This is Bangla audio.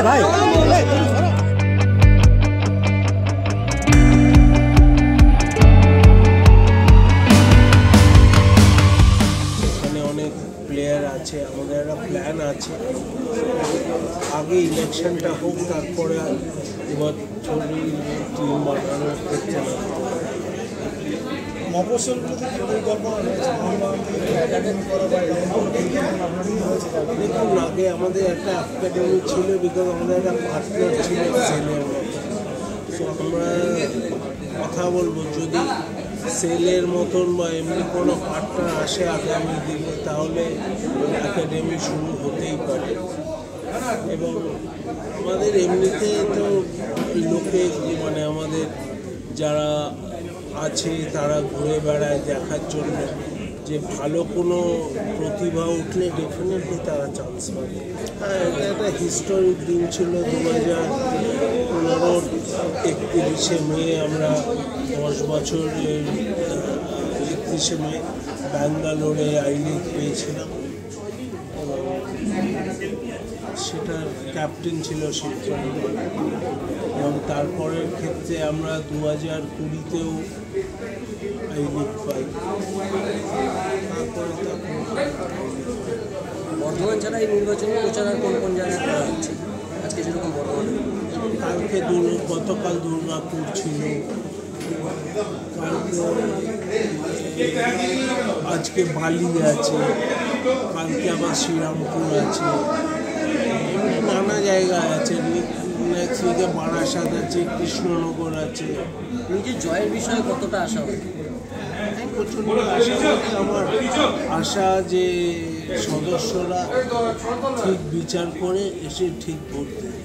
ভাই অনেক প্লেয়ার আছে, আমাদের একটা প্ল্যান আছে আগে ইলেকশনটা হোক, তারপরে এবার টিম বানানোর ক্ষেত্রে দেখুন আগে আমাদের একটা একাডেমি ছিল, বিকজ আমাদের একটা পার্টনার ছিল সেলের মতো। সো আমরা কথা বলবো যদি সেলের মতন বা এমনি কোনো পার্টনার আসে আগামী দিনে, তাহলে একাডেমি শুরু হতেই পারে। এবং আমাদের এমনিতে তো লোকে মানে আমাদের যারা আছে তারা ঘুরে বেড়ায় দেখার জন্য, যে ভালো কোনো প্রতিভা উঠলে ডেফিনেটলি তারা চান্স পাবে। হ্যাঁ, এটা একটা হিস্টোরিক দিন ছিল 2015 31শে মে আমরা 10 বছরের 31শে মে ব্যাঙ্গালোরে আই লিগ পেয়েছিলাম। সেটার ক্যাপ্টেন ছিল শিবচন্দ্র, এবং তারপরের ক্ষেত্রে আমরা 2020তেও আই লিগ পাই। বর্ধমান ছাড়া এই নির্বাচনী প্রচার আর কোন কোন জায়গায় করা হচ্ছে আজকে? যেরকম বর্ধমানে কালকে গতকাল দুর্গাপুর ছিল, আজকে বালি আছে, কালকে আবার শ্রীরামপুর আছে, নানা জায়গায় আছে। নেক্সট উইকে বারাসাত আছে, কৃষ্ণনগর আছে। নিজের জয়ের বিষয়ে কতটা আশা হয়? প্রচণ্ড আশা। আমার আশা যে সদস্যরা ঠিক বিচার করে এসে ঠিক ভোট দেবে।